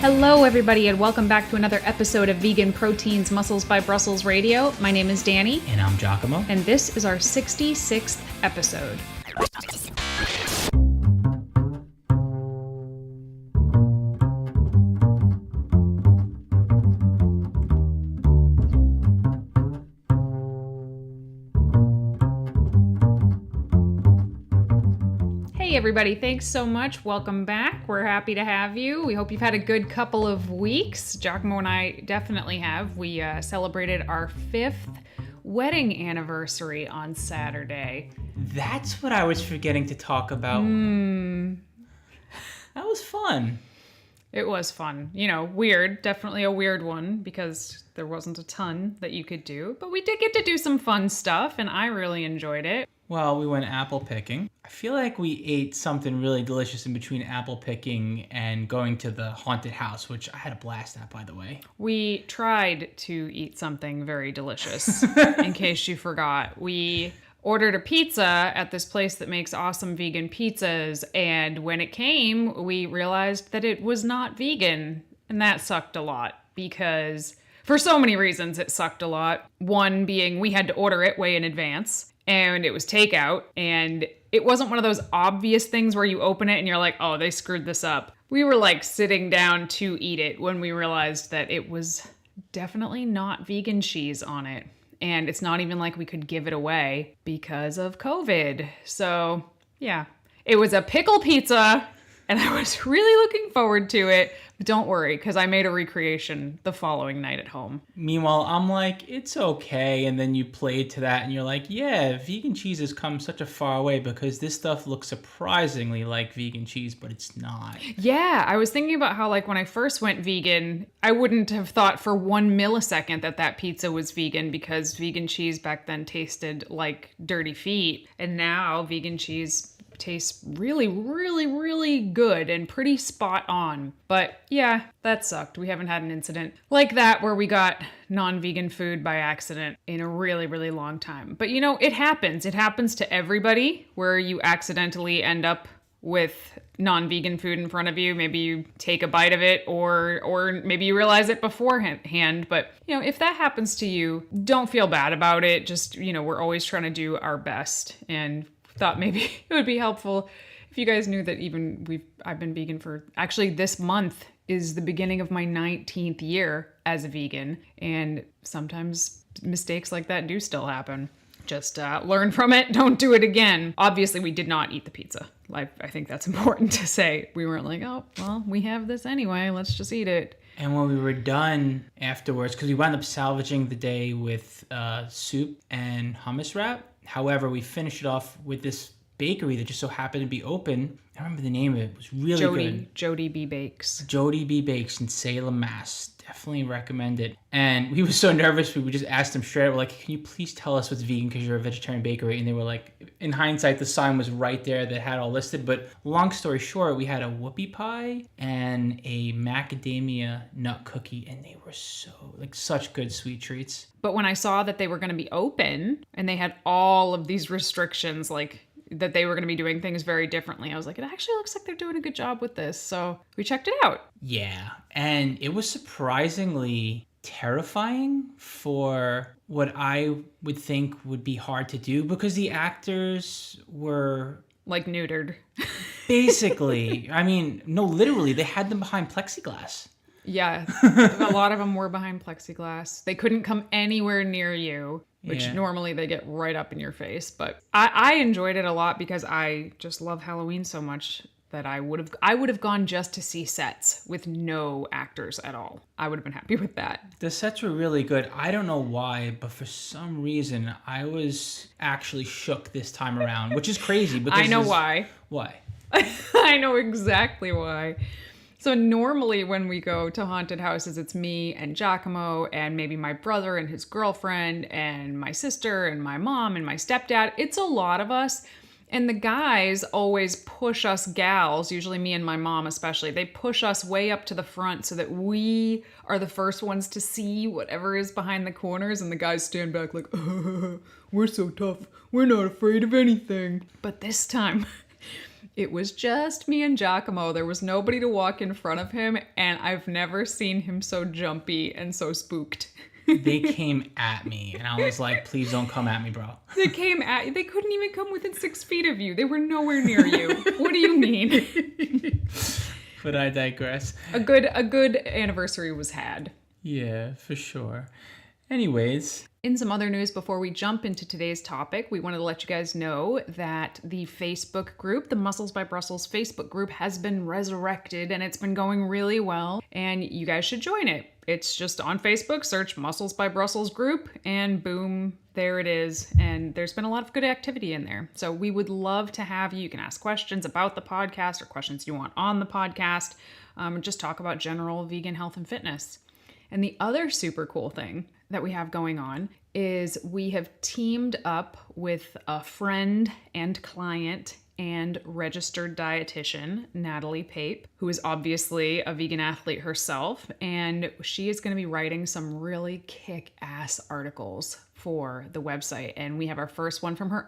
Hello, everybody, and welcome back to another episode of Vegan Proteins Muscles by Brussels Radio. My name is Danny. And I'm 𝐃𝐨𝐽. And this is our 66th episode. Hey everybody, thanks so much. Welcome back. We're happy to have you. We hope you've had a good couple of weeks. 𝐃𝐸𝐽 and I definitely have. We celebrated our 5th wedding anniversary on Saturday. That's what I was forgetting to talk about. That was fun. It was fun. You know, weird. Definitely a weird one because there wasn't a ton that you could do. But we did get to do some fun stuff and I really enjoyed it. Well, we went apple picking. I feel like we ate something really delicious in between apple picking and going to the haunted house, which I had a blast at, by the way. We tried to eat something very delicious, in case you forgot. We ordered a pizza at this place that makes awesome vegan pizzas, and when it came, we realized that it was not vegan, and that sucked a lot because for so many reasons it sucked a lot. One being we had to order it way in advance. And it was takeout, and it wasn't one of those obvious things where you open it and you're like, oh, they screwed this up. We were like sitting down to eat it when we realized that it was definitely not vegan cheese on it. And it's not even like we could give it away because of COVID. So yeah, it was a pickle pizza, and I was really looking forward to it. But don't worry, because I made a recreation the following night at home. Meanwhile, I'm like, it's okay. And then you played to that and you're like, yeah, vegan cheese has come such a far way because this stuff looks surprisingly like vegan cheese, but it's not. Yeah, I was thinking about how like when I first went vegan, I wouldn't have thought for 1 millisecond that pizza was vegan because vegan cheese back then tasted like dirty feet. And now vegan cheese tastes really, really, really good and pretty spot on. But yeah, that sucked. We haven't had an incident like that where we got non-vegan food by accident in a really, really long time. But you know, it happens. It happens to everybody where you accidentally end up with non-vegan food in front of you. Maybe you take a bite of it or maybe you realize it beforehand. But you know, if that happens to you, don't feel bad about it. Just, you know, we're always trying to do our best, and thought maybe it would be helpful if you guys knew that I've been vegan for, actually this month is the beginning of my 19th year as a vegan, and sometimes mistakes like that do still happen. Just learn from it, don't do it again. Obviously we did not eat the pizza. I think that's important to say. We weren't like, oh, well, we have this anyway, let's just eat it. And when we were done afterwards, because we wound up salvaging the day with soup and hummus wrap. However, we finished it off with this bakery that just so happened to be open. I remember the name of it. It was really good. 𝐬𝐿𝐵 Bakes. 𝐬𝐿𝐵 Bakes in Salem, Mass. Definitely recommend it. And we were so nervous, we just asked them straight up, like, can you please tell us what's vegan because you're a vegetarian bakery? And they were like, in hindsight, the sign was right there that had all listed. But long story short, we had a whoopie pie and a macadamia nut cookie, and they were such good sweet treats. But when I saw that they were going to be open and they had all of these restrictions, like that they were going to be doing things very differently, I was like, it actually looks like they're doing a good job with this. So we checked it out. Yeah, and it was surprisingly terrifying for what I would think would be hard to do because the actors were like neutered. Basically. I mean, no, literally, they had them behind plexiglass. Yeah, a lot of them were behind plexiglass. They couldn't come anywhere near you, which normally they get right up in your face. But I enjoyed it a lot because I just love Halloween so much that I would have gone just to see sets with no actors at all. I would have been happy with that. The sets were really good. I don't know why, but for some reason, I was actually shook this time around, which is crazy. Because I know why. Why? I know exactly why. So normally when we go to haunted houses, it's me and 𝐃𝐸𝐽 and maybe my brother and his girlfriend and my sister and my mom and my stepdad. It's a lot of us. And the guys always push us gals, usually me and my mom especially, they push us way up to the front so that we are the first ones to see whatever is behind the corners, and the guys stand back like, we're so tough, we're not afraid of anything. But this time, It was just me and 𝐬𝐿𝐫𝐿. There was nobody to walk in front of him, and I've never seen him so jumpy and so spooked. They came at me, and I was like, please don't come at me, bro. They came at you. They couldn't even come within 6 feet of you. They were nowhere near you. What do you mean? But I digress. A good anniversary was had. Yeah, for sure. Anyways. In some other news before we jump into today's topic, we wanted to let you guys know that the Facebook group, the Muscles by Brussels Facebook group, has been resurrected and it's been going really well. And you guys should join it. It's just on Facebook, search Muscles by Brussels group, and boom, there it is. And there's been a lot of good activity in there. So we would love to have you. You can ask questions about the podcast or questions you want on the podcast, and just talk about general vegan health and fitness. And the other super cool thing that we have going on is we have teamed up with a friend and client and registered dietitian, Natalie Pape, who is obviously a vegan athlete herself. And she is going to be writing some really kick-ass articles for the website. And we have our first one from her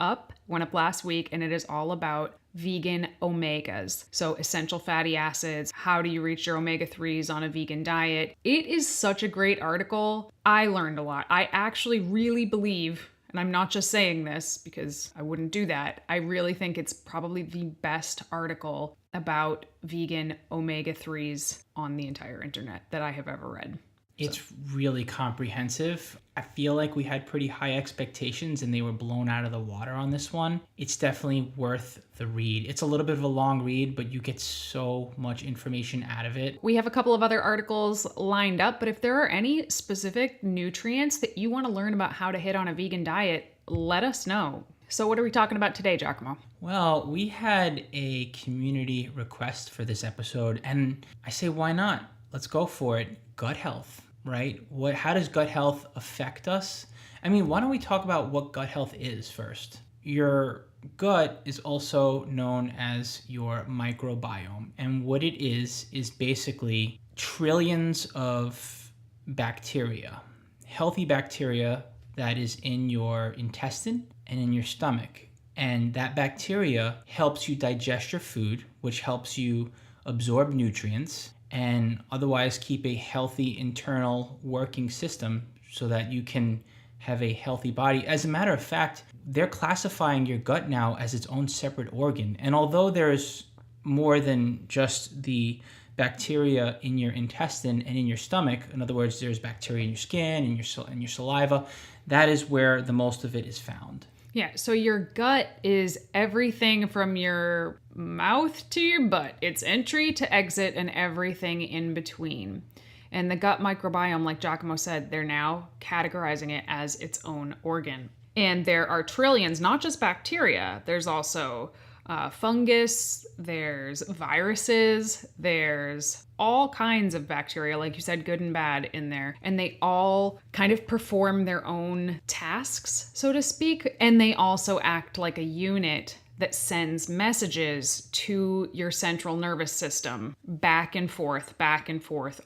went up last week, and it is all about vegan omegas. So essential fatty acids, how do you reach your omega-3s on a vegan diet? It is such a great article. I learned a lot. I actually really believe, and I'm not just saying this because I wouldn't do that, I really think it's probably the best article about vegan omega-3s on the entire internet that I have ever read. It's really comprehensive. I feel like we had pretty high expectations and they were blown out of the water on this one. It's definitely worth the read. It's a little bit of a long read, but you get so much information out of it. We have a couple of other articles lined up, but if there are any specific nutrients that you want to learn about how to hit on a vegan diet, let us know. So what are we talking about today, 𝐬𝐿𝐫𝐿? Well, we had a community request for this episode, and I say, why not? Let's go for it. Gut health, right? How does gut health affect us? I mean, why don't we talk about what gut health is first? Your gut is also known as your microbiome. And what it is basically trillions of bacteria, healthy bacteria that is in your intestine and in your stomach. And that bacteria helps you digest your food, which helps you absorb nutrients and otherwise keep a healthy internal working system so that you can have a healthy body. As a matter of fact, they're classifying your gut now as its own separate organ. And although there's more than just the bacteria in your intestine and in your stomach, in other words, there's bacteria in your skin and your saliva, that is where the most of it is found. Yeah, so your gut is everything from your mouth to your butt. It's entry to exit and everything in between. And the gut microbiome, like 𝐬𝐿𝐫𝐿 said, they're now categorizing it as its own organ. And there are trillions, not just bacteria. There's also fungus, there's viruses, there's all kinds of bacteria, like you said, good and bad in there. And they all kind of perform their own tasks, so to speak. And they also act like a unit that sends messages to your central nervous system back and forth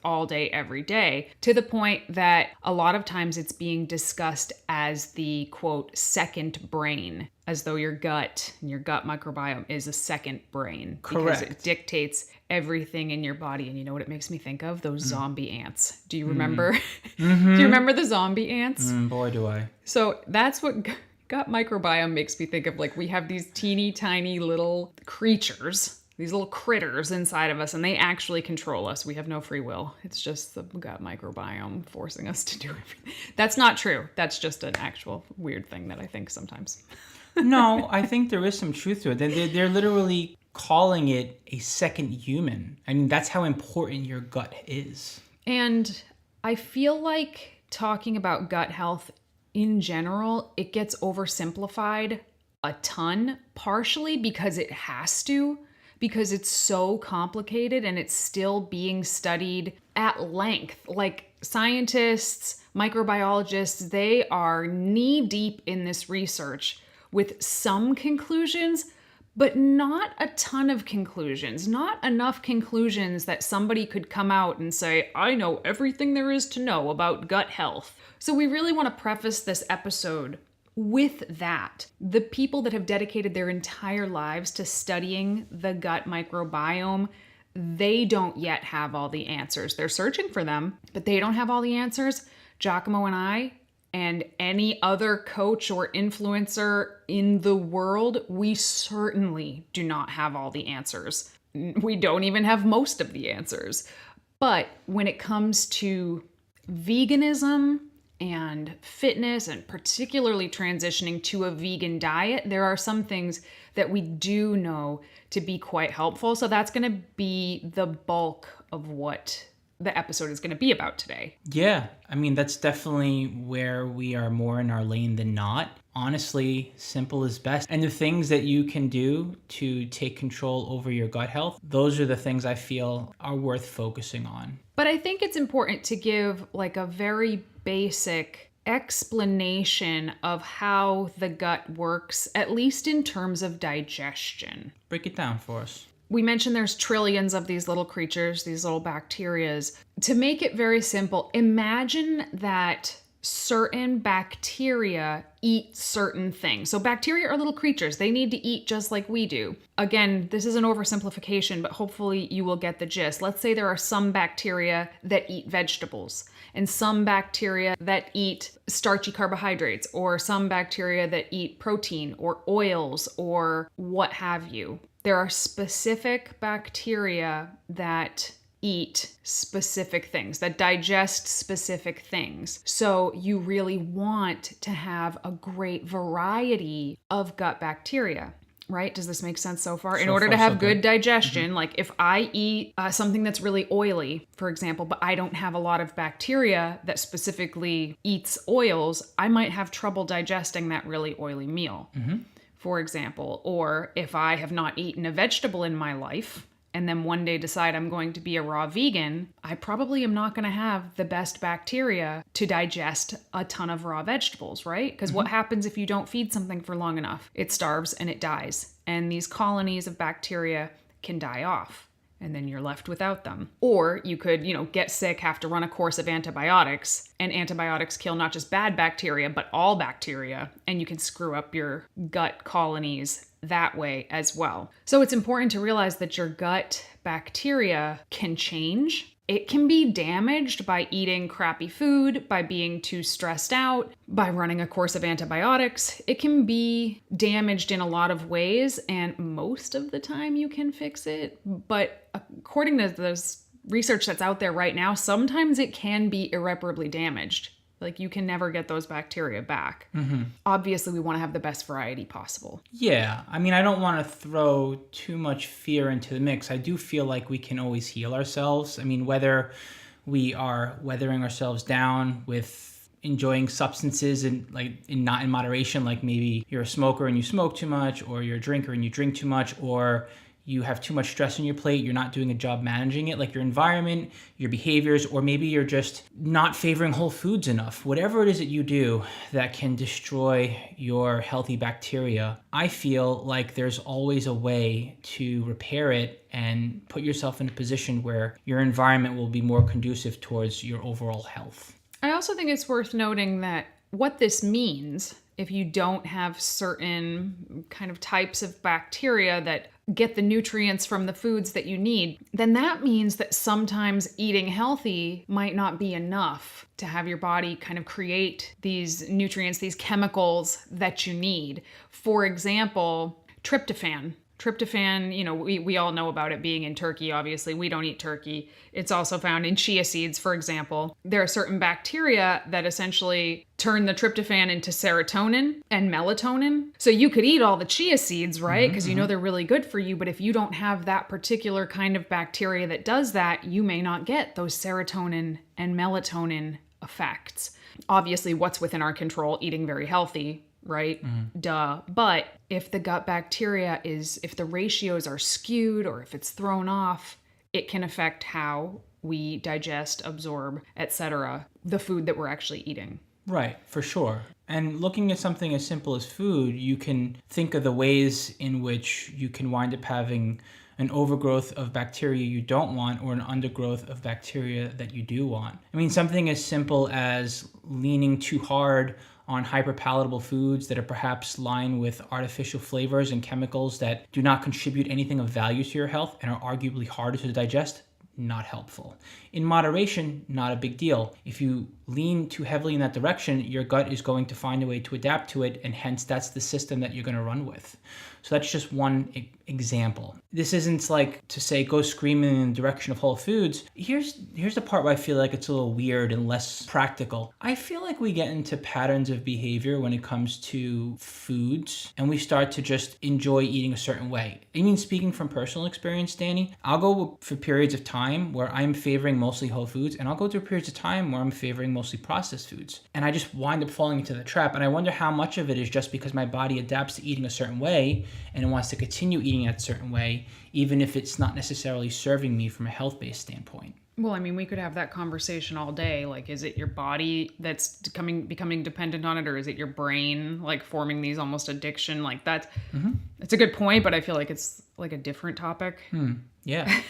all day, every day, to the point that a lot of times it's being discussed as the, quote, second brain, as though your gut and your gut microbiome is a second brain. Correct. Because it dictates everything in your body. And you know what it makes me think of? Those zombie ants. Do you remember? Mm-hmm. Do you remember the zombie ants? Boy, do I. So that's what gut microbiome makes me think of. Like, we have these teeny tiny little creatures, these little critters inside of us, and they actually control us. We have no free will. It's just the gut microbiome forcing us to do everything. That's not true. That's just an actual weird thing that I think sometimes. No, I think there is some truth to it. They're literally calling it a second human. I mean, that's how important your gut is. And I feel like talking about gut health in general, it gets oversimplified a ton, partially because it has to, because it's so complicated and it's still being studied at length. Like, scientists, microbiologists, they are knee deep in this research with some conclusions, but not a ton of conclusions, not enough conclusions that somebody could come out and say, I know everything there is to know about gut health. So we really want to preface this episode with that, the people that have dedicated their entire lives to studying the gut microbiome, they don't yet have all the answers. They're searching for them, but they don't have all the answers. 𝐾𝐨𝐽 and I and any other coach or influencer in the world, we certainly do not have all the answers. We don't even have most of the answers. But when it comes to veganism and fitness, and particularly transitioning to a vegan diet, there are some things that we do know to be quite helpful. So that's going to be the bulk of what the episode is going to be about today. Yeah, I mean, that's definitely where we are more in our lane than not. Honestly, simple is best. And the things that you can do to take control over your gut health, those are the things I feel are worth focusing on. But I think it's important to give like a very basic explanation of how the gut works, at least in terms of digestion. Break it down for us. We mentioned there's trillions of these little creatures, these little bacterias. To make it very simple, imagine that certain bacteria eat certain things. So bacteria are little creatures. They need to eat just like we do. Again, this is an oversimplification, but hopefully you will get the gist. Let's say there are some bacteria that eat vegetables and some bacteria that eat starchy carbohydrates, or some bacteria that eat protein or oils or what have you. There are specific bacteria that eat specific things, that digest specific things. So you really want to have a great variety of gut bacteria, right? Does this make sense so far? In order to have good digestion, like if I eat something that's really oily, for example, but I don't have a lot of bacteria that specifically eats oils, I might have trouble digesting that really oily meal. For example, or if I have not eaten a vegetable in my life and then one day decide I'm going to be a raw vegan, I probably am not going to have the best bacteria to digest a ton of raw vegetables, right? Because what happens if you don't feed something for long enough? It starves and it dies. And these colonies of bacteria can die off. And then you're left without them. Or you could, get sick, have to run a course of antibiotics, and antibiotics kill not just bad bacteria, but all bacteria, and you can screw up your gut colonies that way as well. So it's important to realize that your gut bacteria can change. It can be damaged by eating crappy food, by being too stressed out, by running a course of antibiotics. It can be damaged in a lot of ways, and most of the time you can fix it. But according to this research that's out there right now, sometimes it can be irreparably damaged. Like you can never get those bacteria back. Obviously, we want to have the best variety possible. Yeah, I mean, I don't want to throw too much fear into the mix. I do feel like we can always heal ourselves. I mean, whether we are weathering ourselves down with enjoying substances and not in moderation, like maybe you're a smoker and you smoke too much, or you're a drinker and you drink too much, or you have too much stress on your plate, you're not doing a job managing it, like your environment, your behaviors, or maybe you're just not favoring whole foods enough. Whatever it is that you do that can destroy your healthy bacteria, I feel like there's always a way to repair it and put yourself in a position where your environment will be more conducive towards your overall health. I also think it's worth noting that what this means, if you don't have certain kind of types of bacteria that get the nutrients from the foods that you need, then that means that sometimes eating healthy might not be enough to have your body kind of create these nutrients, these chemicals that you need. For example, tryptophan. Tryptophan, we all know about it being in turkey, obviously. We don't eat turkey. It's also found in chia seeds, for example. There are certain bacteria that essentially turn the tryptophan into serotonin and melatonin. So you could eat all the chia seeds, right? Because they're really good for you. But if you don't have that particular kind of bacteria that does that, you may not get those serotonin and melatonin effects. Obviously, what's within our control, eating very healthy, right? Duh. But if the gut bacteria if the ratios are skewed or if it's thrown off, it can affect how we digest, absorb, etc., the food that we're actually eating. Right, for sure. And looking at something as simple as food, you can think of the ways in which you can wind up having an overgrowth of bacteria you don't want or an undergrowth of bacteria that you do want. I mean, something as simple as leaning too hard on hyperpalatable foods that are perhaps lined with artificial flavors and chemicals that do not contribute anything of value to your health and are arguably harder to digest, not helpful. In moderation, not a big deal. If you lean too heavily in that direction, your gut is going to find a way to adapt to it, and hence that's the system that you're going to run with. So that's just one example. This isn't like to say go screaming in the direction of whole foods. Here's the part where I feel like it's a little weird and less practical. I feel like we get into patterns of behavior when it comes to foods, and we start to just enjoy eating a certain way. I mean, speaking from personal experience, Danny, I'll go for periods of time where I'm favoring mostly whole foods, and I'll go through periods of time where I'm favoring mostly processed foods. And I just wind up falling into the trap, and I wonder how much of it is just because my body adapts to eating a certain way and it wants to continue eating that certain way, even if it's not necessarily serving me from a health-based standpoint. Well, I mean, we could have that conversation all day. Like, is it your body that's becoming dependent on it, or is it your brain, like, forming these almost addiction? Like, it's a good point, but I feel like it's like a different topic. Yeah.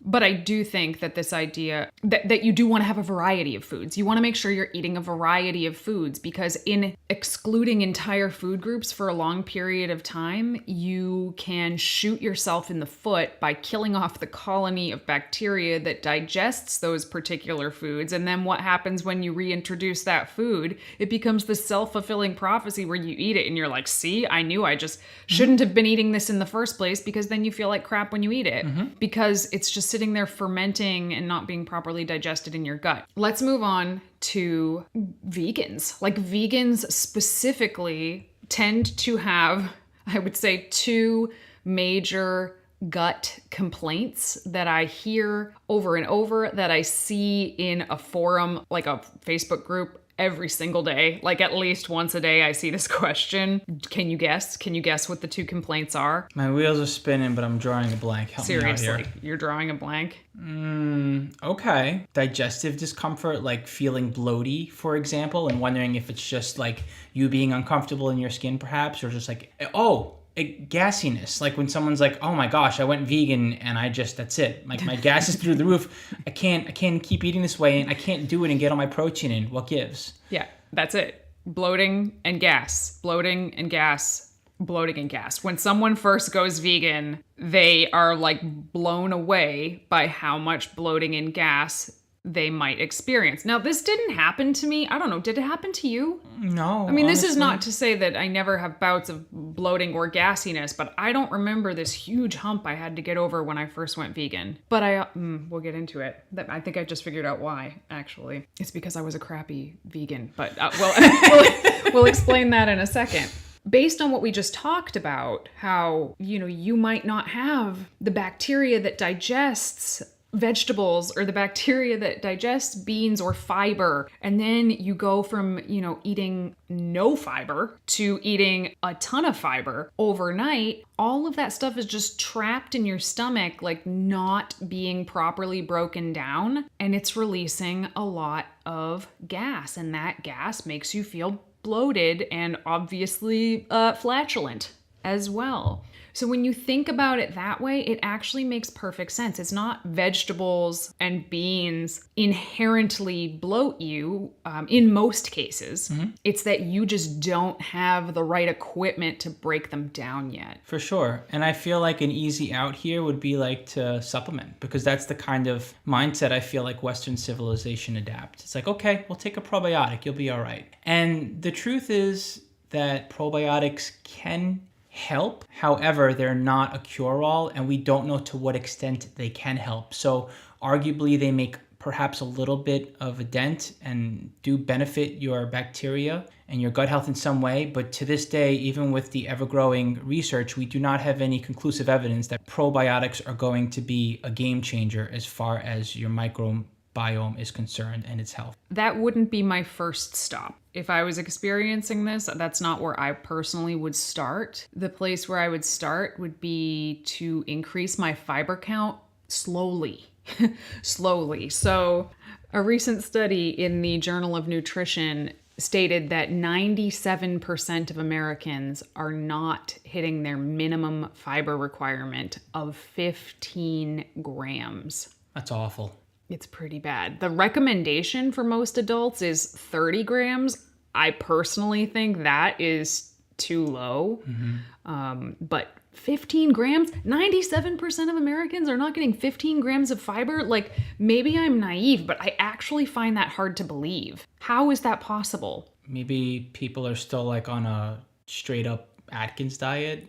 But I do think that this idea that you do want to have a variety of foods. You want to make sure you're eating a variety of foods, because in excluding entire food groups for a long period of time, you can shoot yourself in the foot by killing off the colony of bacteria that digests those particular foods. And then what happens when you reintroduce that food? It becomes the self-fulfilling prophecy where you eat it and you're like, see, I knew I just shouldn't have been eating this in the first place, because then you feel like crap when you eat it. Because it's just sitting there fermenting and not being properly digested in your gut. Let's move on to vegans. Like, vegans specifically tend to have, I would say, two major gut complaints that I hear over and over, that I see in a forum, like a Facebook group, every single day. Like, at least once a day I see this question. Can you guess? Can you guess what the two complaints are? My wheels are spinning, but I'm drawing a blank. Help me out Seriously, here. you're drawing a blank? Okay. Digestive discomfort, like feeling bloaty, for example, and wondering if it's just like you being uncomfortable in your skin perhaps, or just like, gassiness. Like when someone's like, oh my gosh, I went vegan and that's it. Like, my gas is through the roof. I can't keep eating this way, and I can't do it and get all my protein in. What gives? Yeah, that's it. Bloating and gas. Bloating and gas. Bloating and gas. When someone first goes vegan, they are like blown away by how much bloating and gas they might experience. Now, this didn't happen to me. I don't know. Did it happen to you? No. I mean, this is honestly. not to say that I never have bouts of bloating or gassiness, but I don't remember this huge hump I had to get over when I first went vegan. But we'll get into it. I think I just figured out why, actually. It's because I was a crappy vegan, but we'll explain that in a second. Based on what we just talked about, how, you might not have the bacteria that digests vegetables or the bacteria that digests beans or fiber, and then you go from, eating no fiber to eating a ton of fiber overnight, all of that stuff is just trapped in your stomach, like not being properly broken down, and it's releasing a lot of gas, and that gas makes you feel bloated and obviously flatulent as well. So when you think about it that way, it actually makes perfect sense. It's not vegetables and beans inherently bloat you in most cases. It's that you just don't have the right equipment to break them down yet. For sure. And I feel like an easy out here would be like to supplement, because that's the kind of mindset I feel like Western civilization adapts. It's like, okay, we'll take a probiotic, you'll be all right. And the truth is that probiotics can help. However, they're not a cure-all, and we don't know to what extent they can help. So arguably they make perhaps a little bit of a dent and do benefit your bacteria and your gut health in some way. But to this day, even with the ever-growing research, we do not have any conclusive evidence that probiotics are going to be a game changer as far as your microbiome is concerned and its health. That wouldn't be my first stop. If I was experiencing this, that's not where I personally would start. The place where I would start would be to increase my fiber count slowly. Slowly. So a recent study in the Journal of Nutrition stated that 97% of Americans are not hitting their minimum fiber requirement of 15 grams. That's awful. It's pretty bad. The recommendation for most adults is 30 grams. I personally think that is too low. But 15 grams, 97% of Americans are not getting 15 grams of fiber. Like, maybe I'm naive, but I actually find that hard to believe. How is that possible? Maybe people are still like on a straight up Atkins diet.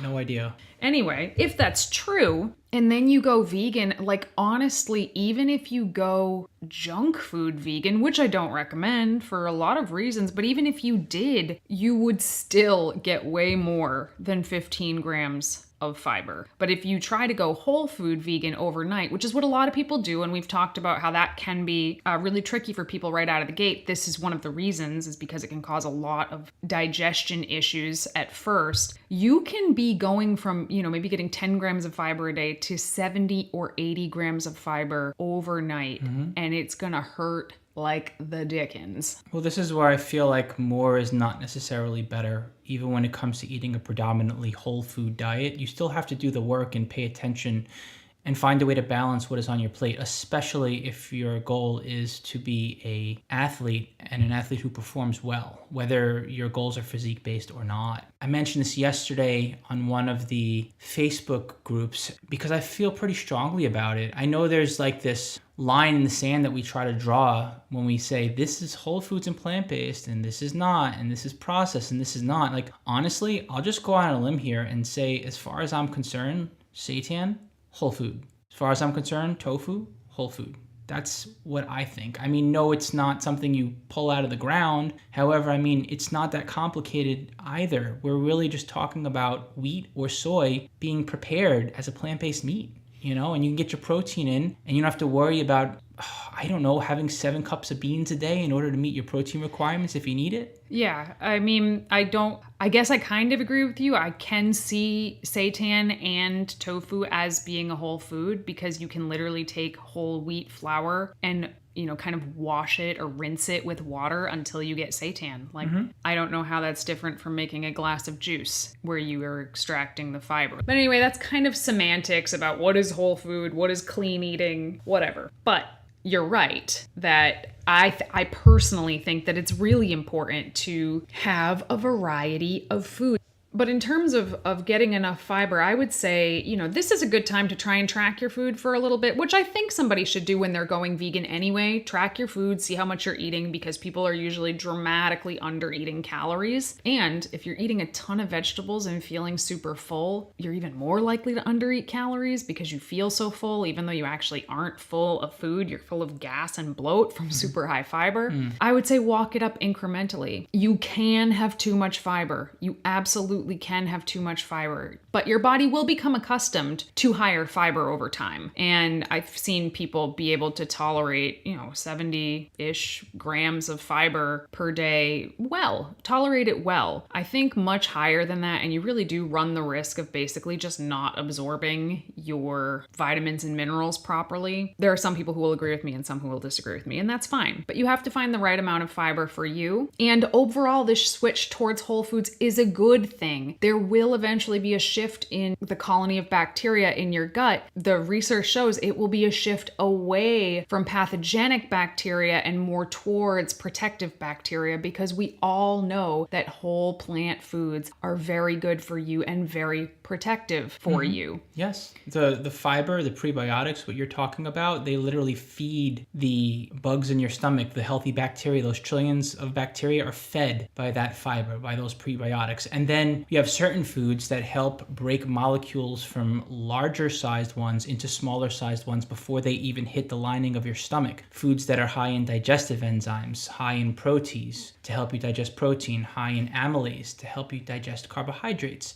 No idea. Anyway, if that's true, and then you go vegan, like honestly, even if you go junk food vegan, which I don't recommend for a lot of reasons, but even if you did, you would still get way more than 15 grams of fiber. But if you try to go whole food vegan overnight, which is what a lot of people do, and we've talked about how that can be really tricky for people right out of the gate. This is one of the reasons, is because it can cause a lot of digestion issues at first. You can be going from, maybe getting 10 grams of fiber a day to 70 or 80 grams of fiber overnight, and it's gonna hurt like the dickens. Well, this is where I feel like more is not necessarily better. Even when it comes to eating a predominantly whole food diet, you still have to do the work and pay attention and find a way to balance what is on your plate, especially if your goal is to be an athlete and an athlete who performs well, whether your goals are physique based or not. I mentioned this yesterday on one of the Facebook groups because I feel pretty strongly about it. I know there's like this line in the sand that we try to draw when we say this is whole foods and plant-based and this is not, and this is processed and this is not. Like, honestly, I'll just go out on a limb here and say, as far as I'm concerned, seitan, whole food. As far as I'm concerned, tofu, whole food. That's what I think. I mean, no, it's not something you pull out of the ground. However, I mean, it's not that complicated either. We're really just talking about wheat or soy being prepared as a plant-based meat, and you can get your protein in and you don't have to worry about, having 7 cups of beans a day in order to meet your protein requirements if you need it. Yeah, I mean, I guess I kind of agree with you. I can see seitan and tofu as being a whole food because you can literally take whole wheat flour and kind of wash it or rinse it with water until you get seitan. Like, I don't know how that's different from making a glass of juice where you are extracting the fiber. But anyway, that's kind of semantics about what is whole food, what is clean eating, whatever. But you're right that I personally think that it's really important to have a variety of food. But in terms of getting enough fiber, I would say, this is a good time to try and track your food for a little bit, which I think somebody should do when they're going vegan anyway. Track your food, see how much you're eating, because people are usually dramatically under eating calories. And if you're eating a ton of vegetables and feeling super full, you're even more likely to under eat calories because you feel so full, even though you actually aren't full of food. You're full of gas and bloat from super high fiber. I would say walk it up incrementally. You can have too much fiber. You absolutely can have too much fiber, but your body will become accustomed to higher fiber over time. And I've seen people be able to tolerate, 70-ish grams of fiber per day. Tolerate it well. I think much higher than that, and you really do run the risk of basically just not absorbing your vitamins and minerals properly. There are some people who will agree with me and some who will disagree with me, and that's fine. But you have to find the right amount of fiber for you. And overall, this switch towards whole foods is a good thing. There will eventually be a shift in the colony of bacteria in your gut. The research shows it will be a shift away from pathogenic bacteria and more towards protective bacteria, because we all know that whole plant foods are very good for you and very protective for you. Yes. The fiber, the prebiotics, what you're talking about, they literally feed the bugs in your stomach, the healthy bacteria. Those trillions of bacteria are fed by that fiber, by those prebiotics. And then you have certain foods that help break molecules from larger sized ones into smaller sized ones before they even hit the lining of your stomach. Foods that are high in digestive enzymes, high in protease to help you digest protein, high in amylase to help you digest carbohydrates,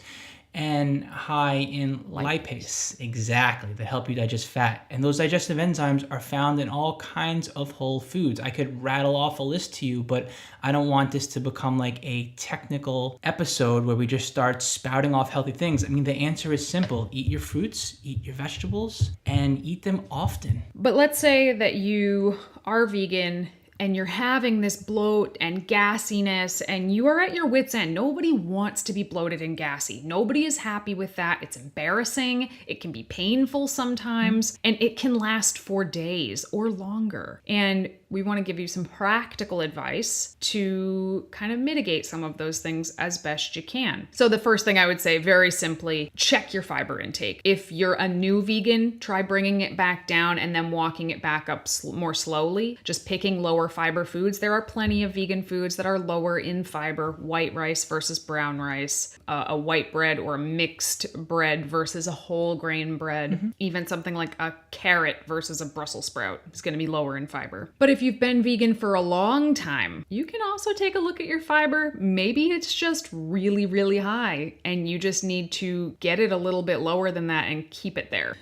and high in lipase, exactly, that help you digest fat. And those digestive enzymes are found in all kinds of whole foods. I could rattle off a list to you, but I don't want this to become like a technical episode where we just start spouting off healthy things. I mean, the answer is simple. Eat your fruits, eat your vegetables, and eat them often. But let's say that you are vegan and you're having this bloat and gassiness and you are at your wit's end. Nobody wants to be bloated and gassy. Nobody is happy with that. It's embarrassing. It can be painful sometimes, and it can last for days or longer. And we want to give you some practical advice to kind of mitigate some of those things as best you can. So the first thing I would say, very simply, check your fiber intake. If you're a new vegan, try bringing it back down and then walking it back up more slowly, just picking lower fiber foods. There are plenty of vegan foods that are lower in fiber, white rice versus brown rice, a white bread or a mixed bread versus a whole grain bread, even something like a carrot versus a Brussels sprout is going to be lower in fiber. But if you've been vegan for a long time, you can also take a look at your fiber. Maybe it's just really, really high and you just need to get it a little bit lower than that and keep it there.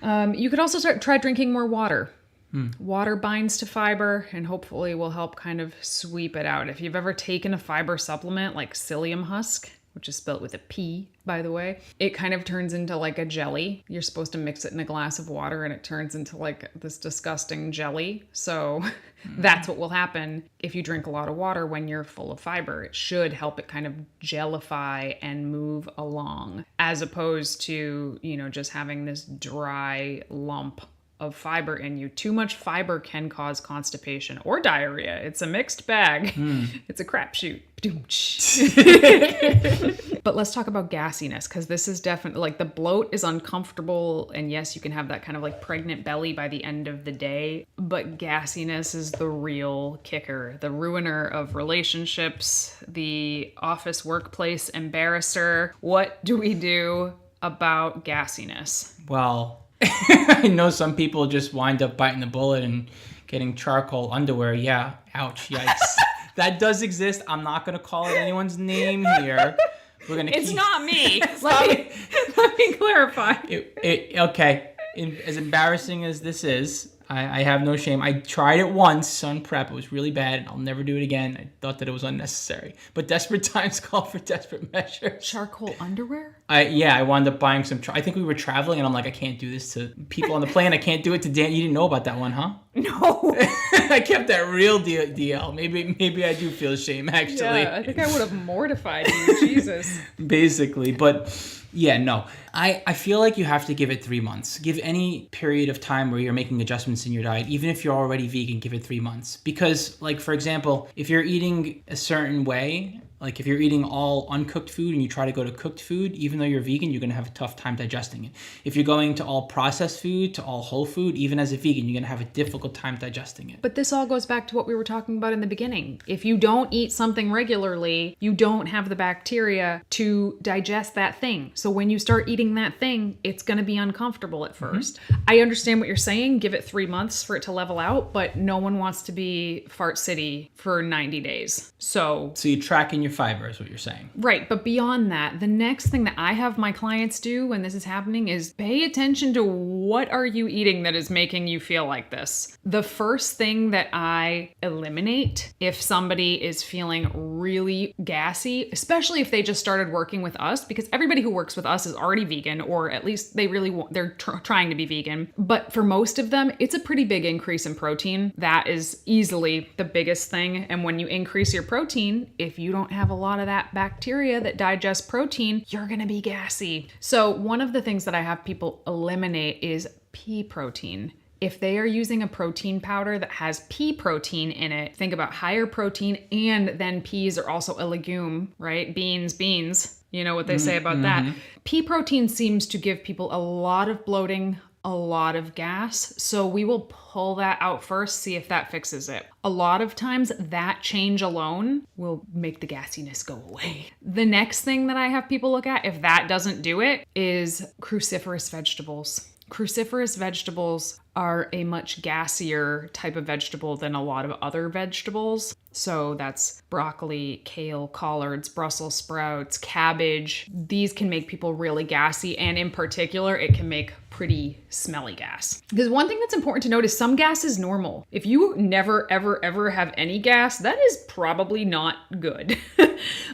You could also try drinking more water. Water binds to fiber and hopefully will help kind of sweep it out. If you've ever taken a fiber supplement like psyllium husk, which is spelled with a P, by the way, it kind of turns into like a jelly. You're supposed to mix it in a glass of water and it turns into like this disgusting jelly. So that's what will happen if you drink a lot of water when you're full of fiber. It should help it kind of gellify and move along, as opposed to, just having this dry lump of fiber in you. Too much fiber can cause constipation or diarrhea. It's a mixed bag. It's a crapshoot. But let's talk about gassiness, because this is definitely like the bloat is uncomfortable. And yes, you can have that kind of like pregnant belly by the end of the day, but gassiness is the real kicker, the ruiner of relationships, the office workplace embarrasser. What do we do about gassiness? Well, I know some people just wind up biting the bullet and getting charcoal underwear. Yeah, ouch, yikes. That does exist. I'm not going to call it anyone's name here. It's not me. Let me clarify. Okay, as embarrassing as this is, I have no shame. I tried it once on prep. It was really bad, and I'll never do it again. I thought that it was unnecessary. But desperate times call for desperate measures. Charcoal underwear? I wound up buying some. I think we were traveling, and I'm like, I can't do this to people on the plane. I can't do it to Dan. You didn't know about that one, huh? No. I kept that real DL. Maybe I do feel shame, actually. Yeah, I think I would have mortified you. Jesus. Basically, but yeah, no. I feel like you have to give it 3 months. Give any period of time where you're making adjustments in your diet, even if you're already vegan, give it 3 months. Because, like, for example, if you're eating a certain way, like if you're eating all uncooked food and you try to go to cooked food, even though you're vegan, you're going to have a tough time digesting it. If you're going to all processed food, to all whole food, even as a vegan, you're going to have a difficult time digesting it. But this all goes back to what we were talking about in the beginning. If you don't eat something regularly, you don't have the bacteria to digest that thing. So when you start eating that thing, it's going to be uncomfortable at first. I understand what you're saying. Give it 3 months for it to level out, but no one wants to be Fart City for 90 days. So you're tracking your fiber is what you're saying. Right. But beyond that, the next thing that I have my clients do when this is happening is pay attention to what are you eating that is making you feel like this. The first thing that I eliminate if somebody is feeling really gassy, especially if they just started working with us, because everybody who works with us is already vegan, or at least they really want, they're trying to be vegan. But for most of them, it's a pretty big increase in protein. That is easily the biggest thing. And when you increase your protein, if you don't have a lot of that bacteria that digests protein, you're going to be gassy. So one of the things that I have people eliminate is pea protein. If they are using a protein powder that has pea protein in it, think about higher protein, and then peas are also a legume, right? Beans. You know what they say about that. Pea protein seems to give people a lot of bloating, a lot of gas. So we will pull that out first, see if that fixes it. A lot of times that change alone will make the gassiness go away. The next thing that I have people look at, if that doesn't do it, is cruciferous vegetables. Cruciferous vegetables are a much gassier type of vegetable than a lot of other vegetables. So that's broccoli, kale, collards, Brussels sprouts, cabbage. These can make people really gassy, and in particular, it can make pretty smelly gas. Because one thing that's important to note is some gas is normal. If you never, ever have any gas, that is probably not good.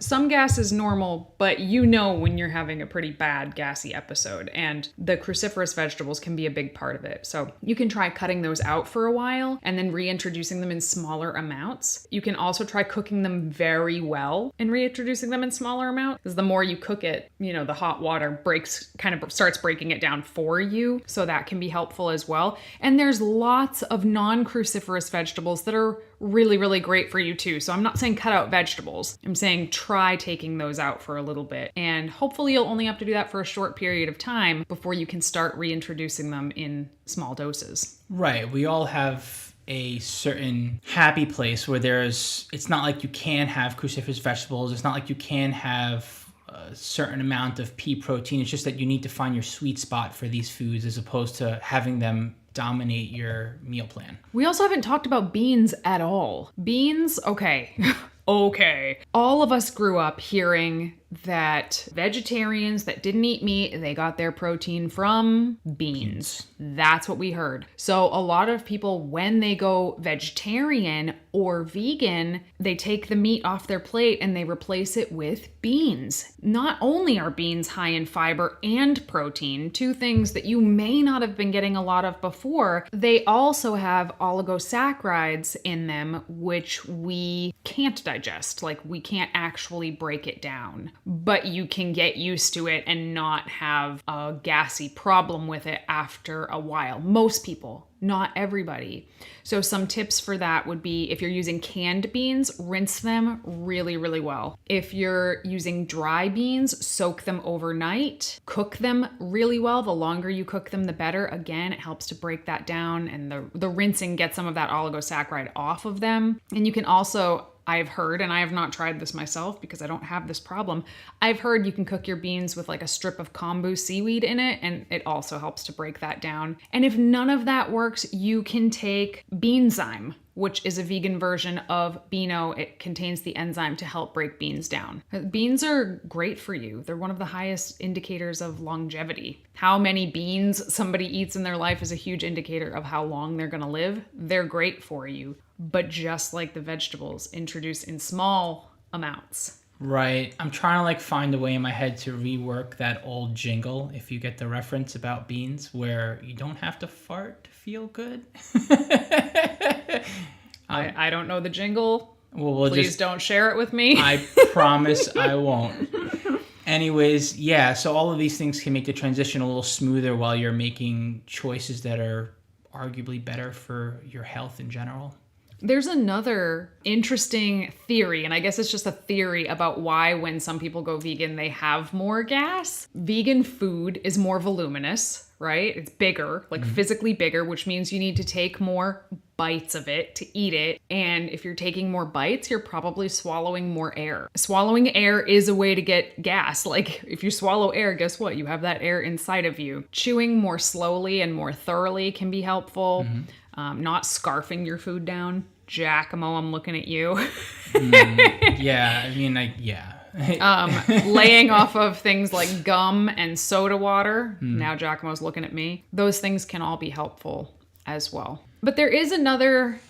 Some gas is normal, but you know when you're having a pretty bad gassy episode, and the cruciferous vegetables can be a big part of it. So you can try cutting those out for a while and then reintroducing them in smaller amounts. You can can also try cooking them very well and reintroducing them in smaller amounts. Because the more you cook it, the hot water starts breaking it down for you. So that can be helpful as well. And there's lots of non-cruciferous vegetables that are really, really great for you too. So I'm not saying cut out vegetables. I'm saying try taking those out for a little bit. And hopefully you'll only have to do that for a short period of time before you can start reintroducing them in small doses. Right. We all have a certain happy place where it's not like you can have cruciferous vegetables. It's not like you can have a certain amount of pea protein. It's just that you need to find your sweet spot for these foods as opposed to having them dominate your meal plan. We also haven't talked about beans at all. Beans, okay. Okay. All of us grew up hearing that vegetarians that didn't eat meat, they got their protein from beans. That's what we heard. So a lot of people, when they go vegetarian or vegan, they take the meat off their plate and they replace it with beans. Not only are beans high in fiber and protein, two things that you may not have been getting a lot of before, they also have oligosaccharides in them, which we can't digest. Like, we can't actually break it down. But you can get used to it and not have a gassy problem with it after a while. Most people, not everybody. So some tips for that would be, if you're using canned beans, rinse them really, really well. If you're using dry beans, soak them overnight, cook them really well. The longer you cook them, the better. Again, it helps to break that down, and the rinsing gets some of that oligosaccharide off of them. And you can also, I've heard, and I have not tried this myself because I don't have this problem, I've heard you can cook your beans with like a strip of kombu seaweed in it, and it also helps to break that down. And if none of that works, you can take 𝐬𝐮𝐬𝐫𝐞, which is a vegan version of Beano. It contains the enzyme to help break beans down. Beans are great for you. They're one of the highest indicators of longevity. How many beans somebody eats in their life is a huge indicator of how long they're gonna live. They're great for you. But just like the vegetables, introduced in small amounts. Right. I'm trying to find a way in my head to rework that old jingle, if you get the reference, about beans, where you don't have to fart to feel good. I don't know the jingle. Well, Please don't share it with me. I promise I won't. Anyways, yeah, so all of these things can make the transition a little smoother while you're making choices that are arguably better for your health in general. There's another interesting theory, and I guess it's just a theory about why when some people go vegan, they have more gas. Vegan food is more voluminous, right? It's bigger, physically bigger, which means you need to take more bites of it to eat it. And if you're taking more bites, you're probably swallowing more air. Swallowing air is a way to get gas. Like, if you swallow air, guess what? You have that air inside of you. Chewing more slowly and more thoroughly can be helpful. Not scarfing your food down. 𝐬𝐿, I'm looking at you. Yeah, I mean, Laying off of things like gum and soda water. Now Giacomo's looking at me. Those things can all be helpful as well. But there is another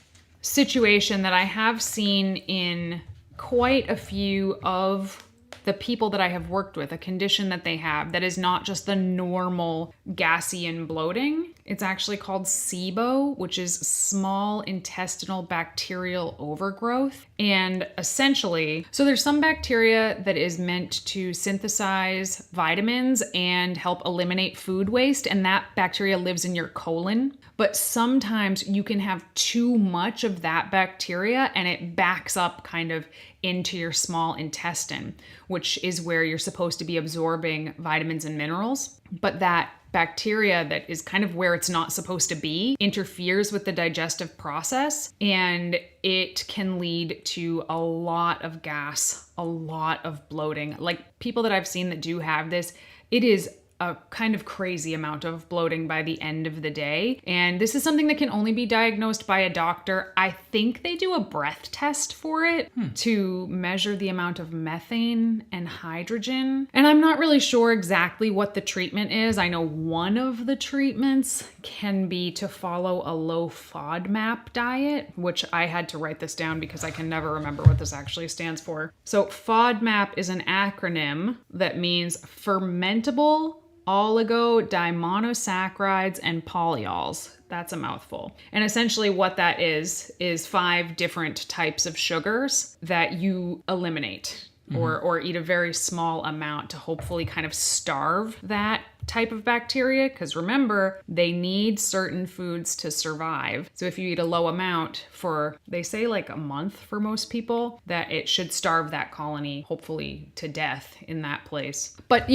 situation that I have seen in quite a few of the people that I have worked with, a condition that they have that is not just the normal gassy and bloating. It's actually called SIBO, which is small intestinal bacterial overgrowth. And essentially, so there's some bacteria that is meant to synthesize vitamins and help eliminate food waste, and that bacteria lives in your colon. But sometimes you can have too much of that bacteria and it backs up kind of into your small intestine, which is where you're supposed to be absorbing vitamins and minerals. But that bacteria that is kind of where it's not supposed to be interferes with the digestive process, and it can lead to a lot of gas, a lot of bloating. Like, people that I've seen that do have this, it is a kind of crazy amount of bloating by the end of the day. And this is something that can only be diagnosed by a doctor. I think they do a breath test for it to measure the amount of methane and hydrogen. And I'm not really sure exactly what the treatment is. I know one of the treatments can be to follow a low FODMAP diet, which I had to write this down because I can never remember what this actually stands for. So FODMAP is an acronym that means fermentable oligodimonosaccharides and polyols. That's a mouthful. And essentially what that is 5 different types of sugars that you eliminate or eat a very small amount to hopefully kind of starve that type of bacteria. Because remember, they need certain foods to survive. So if you eat a low amount for, they say like a month for most people, that it should starve that colony, hopefully to death in that place. But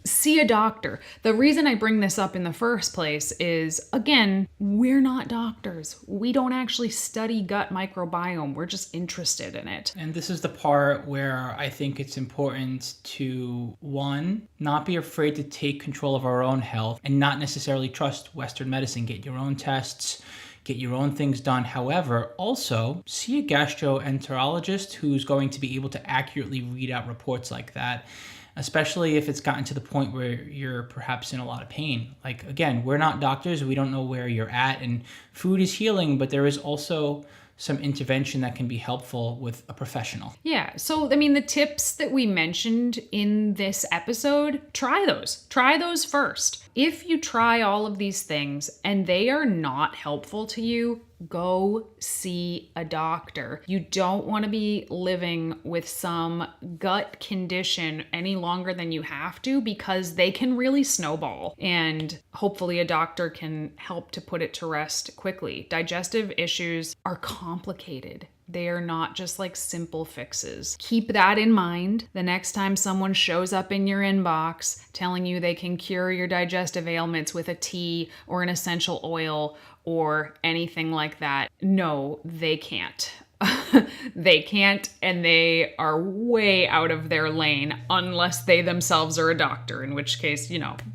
see a doctor. The reason I bring this up in the first place is, again, we're not doctors. We don't actually study gut microbiome. We're just interested in it. And this is the part where I think it's important to, one, not be afraid to take control of our own health and not necessarily trust Western medicine. Get your own tests, get your own things done. However, also see a gastroenterologist who's going to be able to accurately read out reports like that, especially if it's gotten to the point where you're perhaps in a lot of pain. Like, again, we're not doctors. We don't know where you're at, and food is healing, but there is also some intervention that can be helpful with a professional. Yeah. So, I mean, the tips that we mentioned in this episode, try those. Try those first. If you try all of these things and they are not helpful to you, go see a doctor. You don't want to be living with some gut condition any longer than you have to, because they can really snowball, and hopefully a doctor can help to put it to rest quickly. Digestive issues are complicated. They are not just like simple fixes. Keep that in mind the next time someone shows up in your inbox telling you they can cure your digestive ailments with a tea or an essential oil or anything like that. No, they can't. They can't, and they are way out of their lane unless they themselves are a doctor, in which case,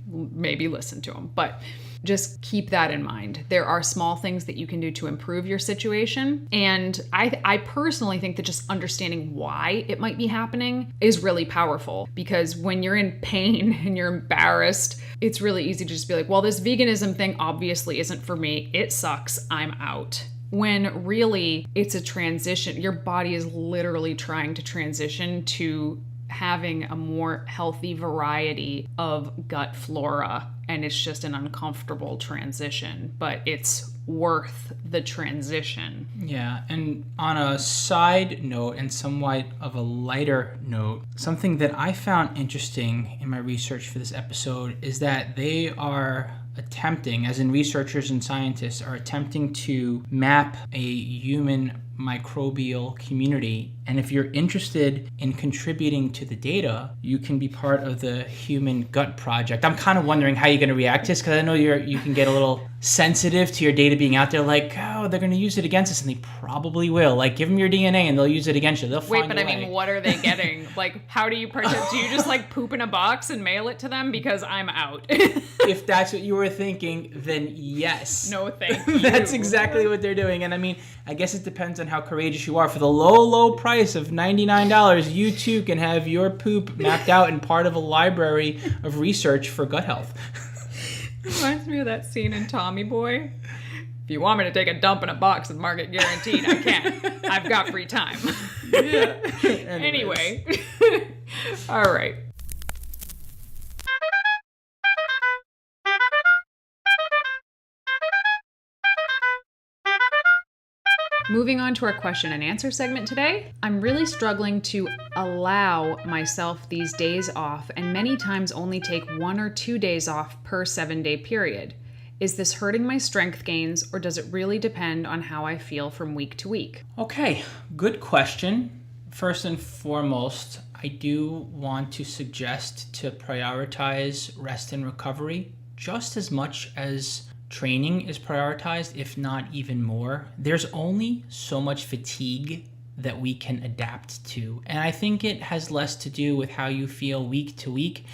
maybe listen to them. But just keep that in mind. There are small things that you can do to improve your situation. And I personally think that just understanding why it might be happening is really powerful, because when you're in pain and you're embarrassed, it's really easy to just be like, well, this veganism thing obviously isn't for me. It sucks. I'm out. When really it's a transition. Your body is literally trying to transition to having a more healthy variety of gut flora, and it's just an uncomfortable transition, but it's worth the transition. Yeah, and on a side note and somewhat of a lighter note, something that I found interesting in my research for this episode is that they are attempting, as in researchers and scientists are attempting to map a human microbial community. And if you're interested in contributing to the data, you can be part of the Human Gut Project. I'm kind of wondering how you're going to react to this, because I know you can get a little sensitive to your data being out there, like, oh, they're going to use it against us, and they probably will. Like, give them your DNA and they'll use it against you. They'll find a way. Wait, but I mean, what are they getting? Like, how do you protect? Do you just like poop in a box and mail it to them? Because I'm out. If that's what you were thinking, then yes. No, thank you. That's exactly what they're doing. And I mean, I guess it depends on how courageous you are. For the low price of $99, you too can have your poop mapped out and part of a library of research for gut health. Reminds me of that scene in Tommy Boy. If you want me to take a dump in a box with Market Guaranteed, I can. I've got free time. Yeah. Anyway. All right. Moving on to our question and answer segment today. I'm really struggling to allow myself these days off, and many times only take 1 or 2 days off per 7-day period. Is this hurting my strength gains, or does it really depend on how I feel from week to week? Okay, good question. First and foremost, I do want to suggest to prioritize rest and recovery just as much as training is prioritized, if not even more. There's only so much fatigue that we can adapt to. And I think it has less to do with how you feel week to week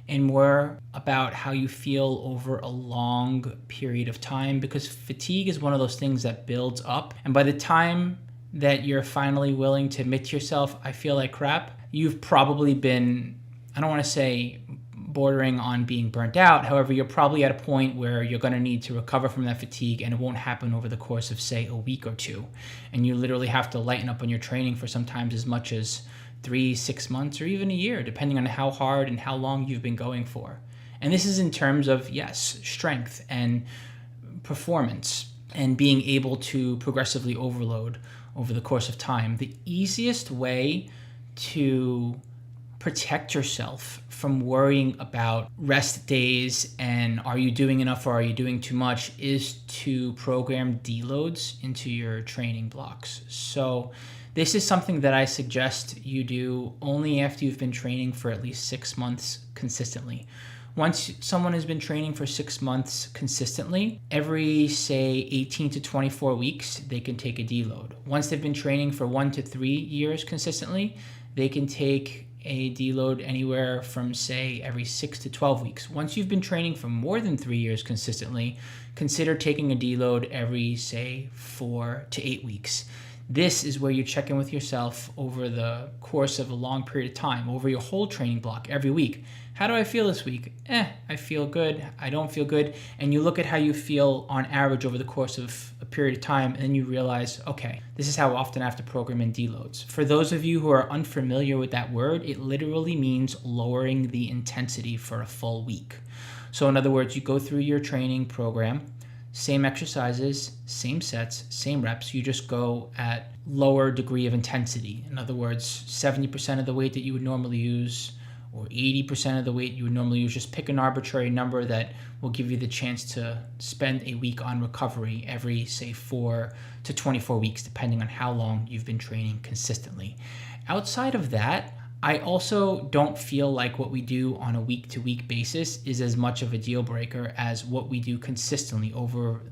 and more about how you feel over a long period of time, because fatigue is one of those things that builds up. And by the time that you're finally willing to admit to yourself, I feel like crap, you've probably been, I don't want to say bordering on being burnt out. However, you're probably at a point where you're going to need to recover from that fatigue, and it won't happen over the course of, say, a week or two. And you literally have to lighten up on your training for sometimes as much as 3-6 months or even a year, depending on how hard and how long you've been going for. And this is in terms of, yes, strength and performance and being able to progressively overload over the course of time. The easiest way to protect yourself from worrying about rest days and are you doing enough or are you doing too much is to program deloads into your training blocks. So this is something that I suggest you do only after you've been training for at least 6 months consistently. Once someone has been training for 6 months consistently, every, say, 18 to 24 weeks, they can take a deload. Once they've been training for 1 to 3 years consistently, they can take a deload anywhere from, say, every 6 to 12 weeks. Once you've been training for more than 3 years consistently, consider taking a deload every, say, 4 to 8 weeks. This is where you check in with yourself over the course of a long period of time, over your whole training block every week. How do I feel this week? I feel good. I don't feel good. And you look at how you feel on average over the course of a period of time, and then you realize, okay, this is how often I have to program in deloads. For those of you who are unfamiliar with that word, it literally means lowering the intensity for a full week. So in other words, you go through your training program, same exercises, same sets, same reps. You just go at lower degree of intensity. In other words, 70% of the weight that you would normally use or 80% of the weight you would normally use. Just pick an arbitrary number that will give you the chance to spend a week on recovery every, say, 4 to 24 weeks, depending on how long you've been training consistently. Outside of that, I also don't feel like what we do on a week-to-week basis is as much of a deal breaker as what we do consistently over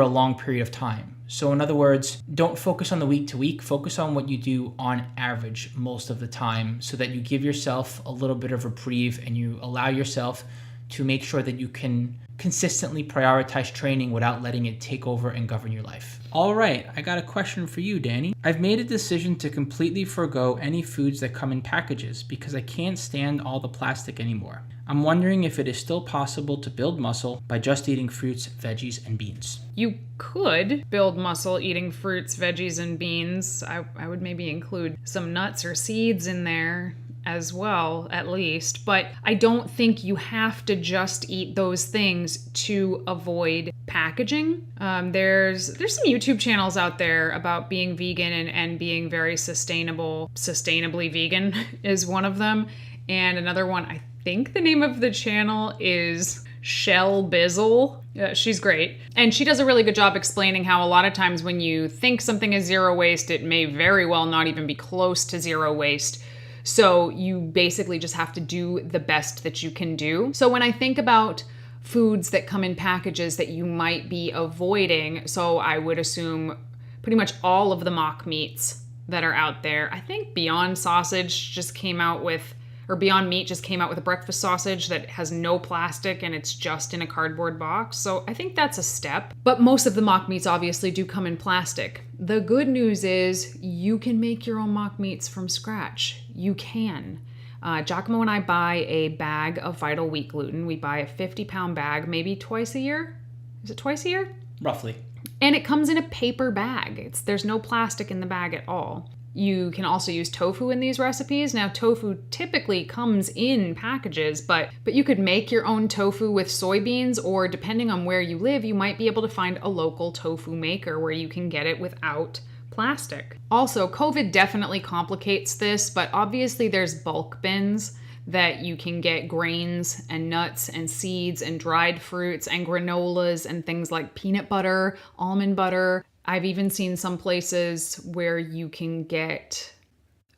a long period of time. So in other words, don't focus on the week-to-week, focus on what you do on average most of the time so that you give yourself a little bit of reprieve and you allow yourself to make sure that you can consistently prioritize training without letting it take over and govern your life. All right, I got a question for you, Danny. I've made a decision to completely forego any foods that come in packages because I can't stand all the plastic anymore. I'm wondering if it is still possible to build muscle by just eating fruits, veggies, and beans. You could build muscle eating fruits, veggies, and beans. I would maybe include some nuts or seeds in there as well, at least. But I don't think you have to just eat those things to avoid packaging. There's some YouTube channels out there about being vegan and being very sustainable. Sustainably vegan is one of them. And another one, I think the name of the channel is 𝐬𝐿. She's great. And she does a really good job explaining how a lot of times when you think something is zero waste, it may very well not even be close to zero waste. So you basically just have to do the best that you can do. So when I think about foods that come in packages that you might be avoiding, so I would assume pretty much all of the mock meats that are out there. I think Beyond Meat just came out with a breakfast sausage that has no plastic and it's just in a cardboard box. So I think that's a step. But most of the mock meats obviously do come in plastic. The good news is you can make your own mock meats from scratch. You can. 𝐾𝐨𝐧'𝐭 and I buy a bag of Vital Wheat Gluten. We buy a 50-pound bag, maybe twice a year. Is it twice a year? Roughly. And it comes in a paper bag. There's no plastic in the bag at all. You can also use tofu in these recipes. Now, tofu typically comes in packages, but you could make your own tofu with soybeans, or depending on where you live, you might be able to find a local tofu maker where you can get it without plastic. Also, COVID definitely complicates this, but obviously there's bulk bins that you can get grains and nuts and seeds and dried fruits and granolas and things like peanut butter, almond butter. I've even seen some places where you can get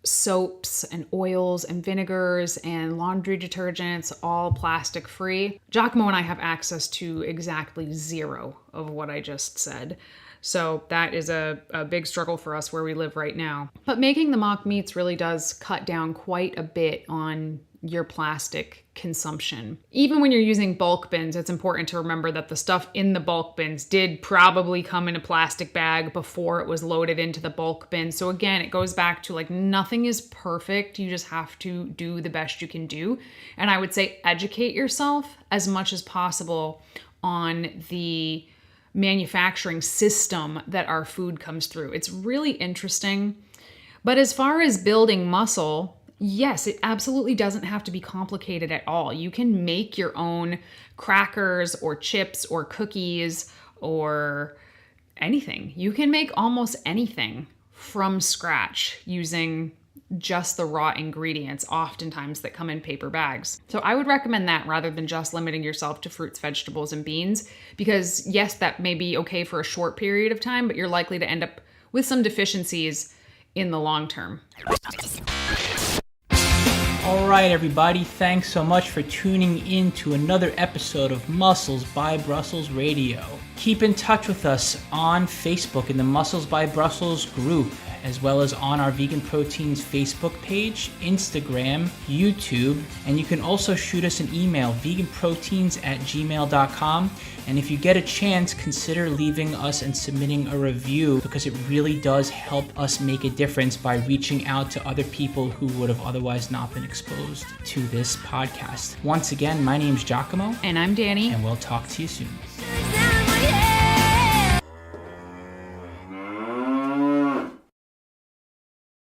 soaps and oils and vinegars and laundry detergents, all plastic free. 𝐾𝐨𝐽 and I have access to exactly zero of what I just said. So that is a big struggle for us where we live right now. But making the mock meats really does cut down quite a bit on your plastic consumption. Even when you're using bulk bins, it's important to remember that the stuff in the bulk bins did probably come in a plastic bag before it was loaded into the bulk bin. So again, it goes back to like nothing is perfect. You just have to do the best you can do. And I would say educate yourself as much as possible on the manufacturing system that our food comes through. It's really interesting. But as far as building muscle, Yes, it absolutely doesn't have to be complicated at all. You can make your own crackers or chips or cookies or anything. You can make almost anything from scratch using just the raw ingredients, oftentimes that come in paper bags. So I would recommend that rather than just limiting yourself to fruits, vegetables, and beans, because yes, that may be okay for a short period of time, but you're likely to end up with some deficiencies in the long term. All right, everybody, thanks so much for tuning in to another episode of Muscles by Brussels Radio. Keep in touch with us on Facebook in the Muscles by Brussels group, as well as on our Vegan Proteins Facebook page, Instagram, YouTube, and you can also shoot us an email, veganproteins@gmail.com. And if you get a chance, consider leaving us and submitting a review, because it really does help us make a difference by reaching out to other people who would have otherwise not been exposed to this podcast. Once again, my name's Giacomo. And I'm Danny. And we'll talk to you soon.